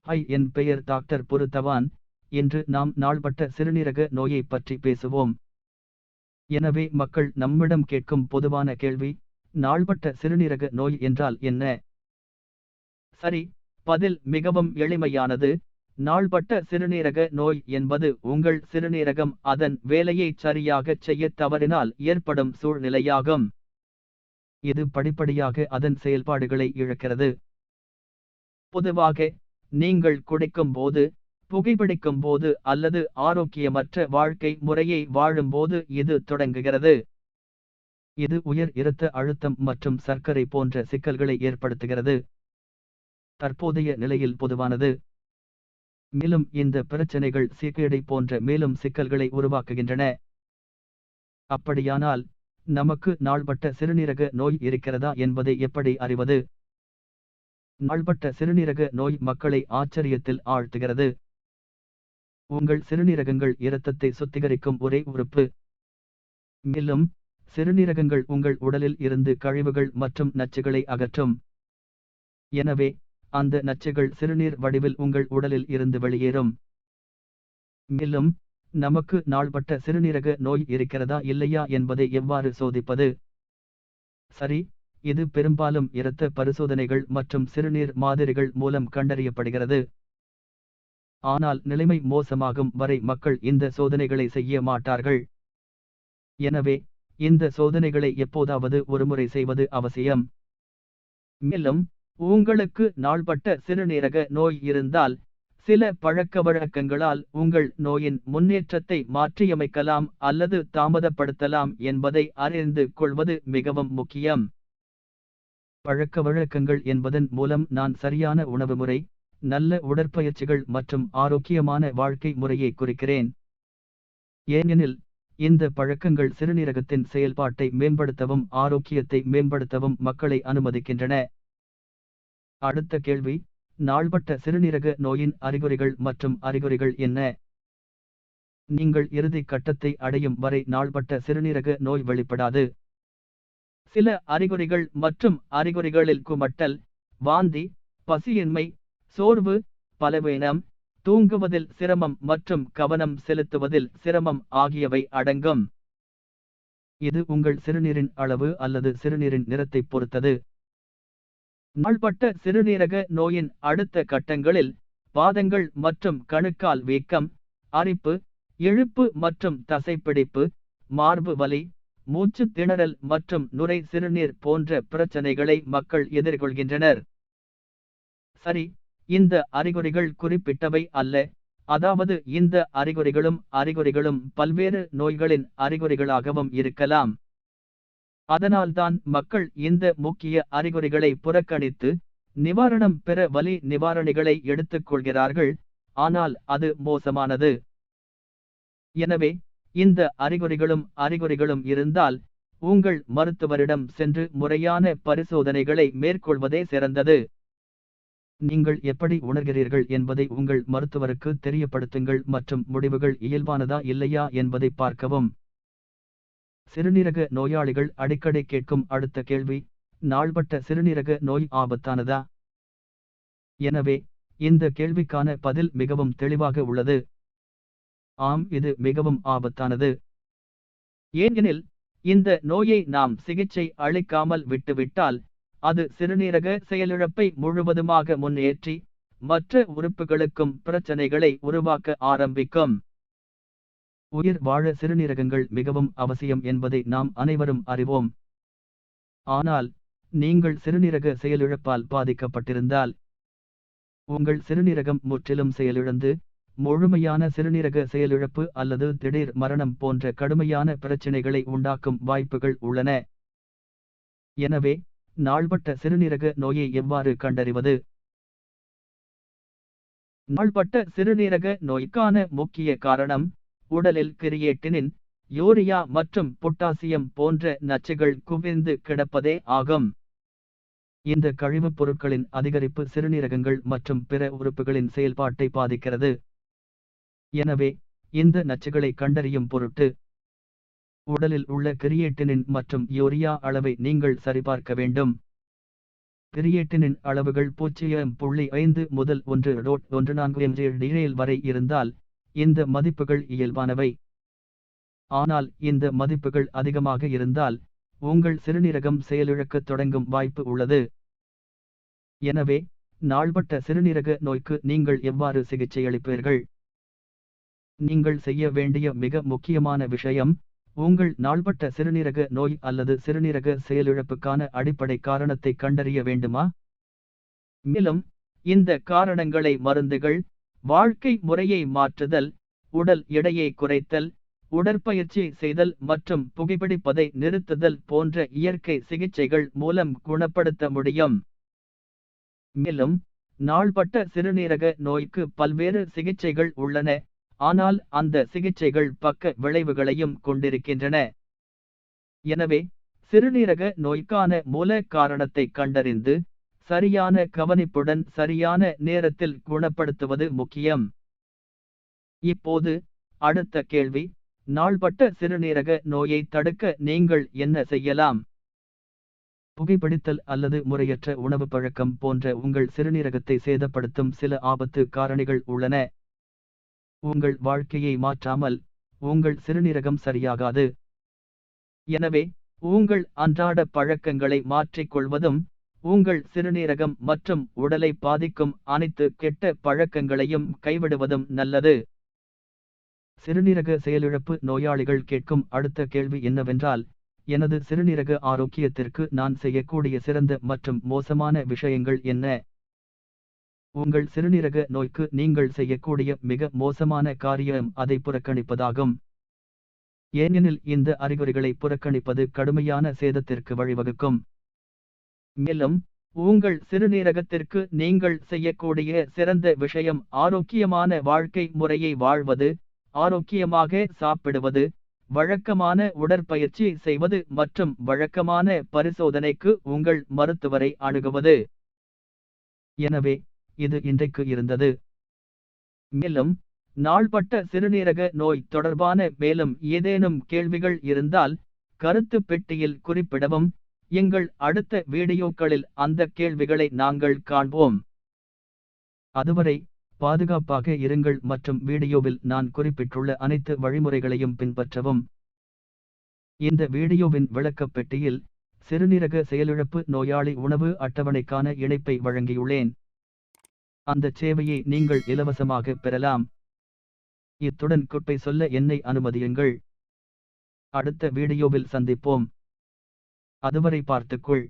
என் பெயர் டாக்டர் புரு தவான். இன்று நாம் நாள்பட்ட சிறுநீரக நோயை பற்றி பேசுவோம். எனவே மக்கள் நம்மிடம் கேட்கும் பொதுவான கேள்வி, நாள்பட்ட சிறுநீரக நோய் என்றால் என்ன? சரி, பதில் மிகவும் எளிமையானது. நாள்பட்ட சிறுநீரக நோய் என்பது உங்கள் சிறுநீரகம் அதன் வேலையை சரியாகச் செய்யத் தவறினால் ஏற்படும் சூழ்நிலையாகும். இது படிப்படியாக அதன் செயல்பாடுகளை இழக்கிறது. பொதுவாக நீங்கள் குடிக்கும் போது, புகைப்பிடிக்கும் போது அல்லது ஆரோக்கியமற்ற வாழ்க்கை முறையை வாழும்போது இது தொடங்குகிறது. இது உயர் இரத்த அழுத்தம் மற்றும் சர்க்கரை போன்ற சிக்கல்களை ஏற்படுத்துகிறது. தற்போதைய நிலையில் பொதுவானது. மேலும் இந்த பிரச்சனைகள் சீக்கிரடை போன்ற மேலும் சிக்கல்களை உருவாக்குகின்றன. அப்படியானால் நமக்கு நாள்பட்ட சிறுநீரக நோய் இருக்கிறதா என்பதை எப்படி அறிவது? நாள்பட்ட சிறுநீரக நோய் மக்களை ஆச்சரியத்தில் ஆழ்த்துகிறது. உங்கள் சிறுநீரகங்கள் இரத்தத்தை சுத்திகரிக்கும் ஒரே உறுப்பு. மேலும் சிறுநீரகங்கள் உங்கள் உடலில் இருந்து கழிவுகள் மற்றும் நச்சுகளை அகற்றும். எனவே அந்த நச்சுகள் சிறுநீர் வடிவில் உங்கள் உடலில் இருந்து வெளியேறும். மேலும் நமக்கு நாள்பட்ட சிறுநீரக நோய் இருக்கிறதா இல்லையா என்பதை எவ்வாறு சோதிப்பது? சரி, இது பெரும்பாலும் இரத்த பரிசோதனைகள் மற்றும் சிறுநீர் மாதிரிகள் மூலம் கண்டறியப்படுகிறது. ஆனால் நிலைமை மோசமாகும் வரை மக்கள் இந்த சோதனைகளை செய்ய மாட்டார்கள். எனவே இந்த சோதனைகளை எப்போதாவது ஒருமுறை செய்வது அவசியம். மேலும் உங்களுக்கு நாள்பட்ட சிறுநீரக நோய் இருந்தால், சில பழக்கவழக்கங்களால் உங்கள் நோயின் முன்னேற்றத்தை மாற்றியமைக்கலாம் அல்லது தாமதப்படுத்தலாம் என்பதை அறிந்து கொள்வது மிகவும் முக்கியம். பழக்கவழக்கங்கள் என்பதன் மூலம் நான் சரியான உணவு முறை, நல்ல உடற்பயிற்சிகள் மற்றும் ஆரோக்கியமான வாழ்க்கை முறையை குறிக்கிறேன். ஏனெனில் இந்த பழக்கங்கள் சிறுநீரகத்தின் செயல்பாட்டை மேம்படுத்தவும் ஆரோக்கியத்தை மேம்படுத்தவும் மக்களை அனுமதிக்கின்றன. அடுத்த கேள்வி, நாள்பட்ட சிறுநீரக நோயின் அறிகுறிகள் மற்றும் அறிகுறிகள் என்ன? நீங்கள் இறுதி கட்டத்தை அடையும் வரை நாள்பட்ட சிறுநீரக நோய் வெளிப்படாது. சில அறிகுறிகள் மற்றும் அறிகுறிகளில் குமட்டல், வாந்தி, பசியின்மை, சோர்வு, பலவீனம், தூங்குவதில் சிரமம் மற்றும் கவனம் செலுத்துவதில் சிரமம் ஆகியவை அடங்கும். இது உங்கள் சிறுநீரின் அளவு அல்லது சிறுநீரின் நிறத்தை பொறுத்தது. நாள்பட்ட சிறுநீரக நோயின் அடுத்த கட்டங்களில் பாதங்கள் மற்றும் கணுக்கால் வீக்கம், அரிப்பு, இழுப்பு மற்றும் தசைப்பிடிப்பு, மார்பு வலி, மூச்சு திணறல் மற்றும் நுரை சிறுநீர் போன்ற பிரச்சனைகளை மக்கள் எதிர்கொள்கின்றனர். சரி, இந்த அறிகுறிகள் குறிப்பிட்டவை அல்ல. அதாவது இந்த அறிகுறிகளும் பல்வேறு நோய்களின் அறிகுறிகளாகவும் இருக்கலாம். அதனால்தான் மக்கள் இந்த முக்கிய அறிகுறிகளை புறக்கணித்து நிவாரணம் பெற வலி நிவாரணிகளை எடுத்துக்கொள்கிறார்கள், ஆனால் அது மோசமானது. எனவே இந்த அறிகுறிகளும் இருந்தால் உங்கள் மருத்துவரிடம் சென்று முறையான பரிசோதனைகளை மேற்கொள்வதே சிறந்தது. நீங்கள் எப்படி உணர்கிறீர்கள் என்பதை உங்கள் மருத்துவருக்கு தெரியப்படுத்துங்கள் மற்றும் முடிவுகள் இயல்பானதா இல்லையா என்பதை பார்க்கவும். சிறுநீரக நோயாளிகள் அடிக்கடி கேட்கும் அடுத்த கேள்வி, நாள்பட்ட சிறுநீரக நோய் ஆபத்தானதா? எனவே இந்த கேள்விக்கான பதில் மிகவும் தெளிவாக உள்ளது. ஆம், இது மிகவும் ஆபத்தானது. ஏனெனில் இந்த நோயை நாம் சிகிச்சை அளிக்காமல் விட்டுவிட்டால் அது சிறுநீரக செயலிழப்பை முழுவதுமாக முன்னேற்றி மற்ற உறுப்புகளுக்கும் பிரச்சனைகளை உருவாக்க ஆரம்பிக்கும். உயிர் வாழ சிறுநீரகங்கள் மிகவும் அவசியம் என்பதை நாம் அனைவரும் அறிவோம். ஆனால் நீங்கள் சிறுநீரக செயலிழப்பால் பாதிக்கப்பட்டிருந்தால், உங்கள் சிறுநீரகம் முற்றிலும் செயலிழந்து முழுமையான சிறுநீரக செயலிழப்பு அல்லது திடீர் மரணம் போன்ற கடுமையான பிரச்சினைகளை உண்டாக்கும் வாய்ப்புகள் உள்ளன. எனவே நாள்பட்ட சிறுநீரக நோயை எவ்வாறு கண்டறிவது? நாள்பட்ட சிறுநீரக நோய்க்கான முக்கிய காரணம் உடலில் கிரியேட்டினின், யூரியா மற்றும் பொட்டாசியம் போன்ற நச்சுகள் குவிந்து கிடப்பதே ஆகும். இந்த கழிவுப் பொருட்களின் அதிகரிப்பு சிறுநீரகங்கள் மற்றும் பிற உறுப்புகளின் செயல்பாட்டை பாதிக்கிறது. எனவே இந்த நச்சுகளை கண்டறியும் பொருட்டு உடலில் உள்ள கிரியேட்டினின் மற்றும் யூரியா அளவை நீங்கள் சரிபார்க்க வேண்டும். கிரியேட்டினின் அளவுகள் 0.5 முதல் 1.14 mg/dl வரை இருந்தால் இந்த மதிப்புகள் இயல்பானவை. ஆனால் இந்த மதிப்புகள் அதிகமாக இருந்தால் உங்கள் சிறுநீரகம் செயலிழக்கத் தொடங்கும் வாய்ப்பு உள்ளது. எனவே நாள்பட்ட சிறுநீரக நோய்க்கு நீங்கள் எவ்வாறு சிகிச்சையளிப்பீர்கள்? நீங்கள் செய்ய வேண்டிய மிக முக்கியமான விஷயம், உங்கள் நாள்பட்ட சிறுநீரக நோய் அல்லது சிறுநீரக செயலிழப்புக்கான அடிப்படை காரணத்தை கண்டறிய வேண்டுமா? மேலும் இந்த காரணங்களை மருந்துகள், வாழ்க்கை முறையை மாற்றுதல், உடல் எடையை குறைத்தல், உடற்பயிற்சி செய்தல் மற்றும் புகைப்பிடிப்பதை நிறுத்துதல் போன்ற இயற்கை சிகிச்சைகள் மூலம் குணப்படுத்த முடியும். மேலும் நாள்பட்ட சிறுநீரக நோய்க்கு பல்வேறு சிகிச்சைகள் உள்ளன, ஆனால் அந்த சிகிச்சைகள் பக்க விளைவுகளையும் கொண்டிருக்கின்றன. எனவே சிறுநீரக நோய்க்கான மூல காரணத்தை கண்டறிந்து சரியான கவனிப்புடன் சரியான நேரத்தில் குணப்படுத்துவது முக்கியம். இப்போது அடுத்த கேள்வி, நாள்பட்ட சிறுநீரக நோயை தடுக்க நீங்கள் என்ன செய்யலாம்? புகைப்பிடித்தல் அல்லது முறையற்ற உணவு பழக்கம் போன்ற உங்கள் சிறுநீரகத்தை சேதப்படுத்தும் சில ஆபத்து காரணிகள் உள்ளன. உங்கள் வாழ்க்கையை மாற்றாமல் உங்கள் சிறுநீரகம் சரியாகாது. எனவே உங்கள் அன்றாட பழக்கங்களை மாற்றிக்கொள்வதும் உங்கள் சிறுநீரகம் மற்றும் உடலை பாதிக்கும் அனைத்து கெட்ட பழக்கங்களையும் கைவிடுவதும் நல்லது. சிறுநீரக செயலிழப்பு நோயாளிகள் கேட்கும் அடுத்த கேள்வி என்னவென்றால், எனது சிறுநீரக ஆரோக்கியத்திற்கு நான் செய்யக்கூடிய சிறந்த மற்றும் மோசமான விஷயங்கள் என்ன? உங்கள் சிறுநீரக நோய்க்கு நீங்கள் செய்யக்கூடிய மிக மோசமான காரியம் அதை புறக்கணிப்பதாகும். ஏனெனில் இந்த அறிகுறிகளை புறக்கணிப்பது கடுமையான சேதத்திற்கு வழிவகுக்கும். மேலும் உங்கள் சிறுநீரகத்திற்கு நீங்கள் செய்யக்கூடிய சிறந்த விஷயம் ஆரோக்கியமான வாழ்க்கை முறையை வாழ்வது, ஆரோக்கியமாக சாப்பிடுவது, வழக்கமான உடற்பயிற்சி செய்வது மற்றும் வழக்கமான பரிசோதனைக்கு உங்கள் மருத்துவரை அணுகுவது. எனவே இது இன்றைக்கு இருந்தது. மேலும் நாள்பட்ட சிறுநீரக நோய் தொடர்பான மேலும் ஏதேனும் கேள்விகள் இருந்தால் கருத்து பெட்டியில் குறிப்பிடவும். எங்கள் அடுத்த வீடியோக்களில் அந்த கேள்விகளை நாங்கள் காண்போம். அதுவரை பாதுகாப்பாக இருங்கள் மற்றும் வீடியோவில் நான் குறிப்பிட்டுள்ள அனைத்து வழிமுறைகளையும் பின்பற்றவும். இந்த வீடியோவின் விளக்கப்பெட்டியில் சிறுநீரக செயலிழப்பு நோயாளி உணவு அட்டவணைக்கான இணைப்பை வழங்கியுள்ளேன். அந்த சேவையை நீங்கள் இலவசமாக பெறலாம். இத்துடன் குட்பை சொல்ல என்னை அனுமதியுங்கள். அடுத்த வீடியோவில் சந்திப்போம். அதுவரை பார்த்துக்கொள்.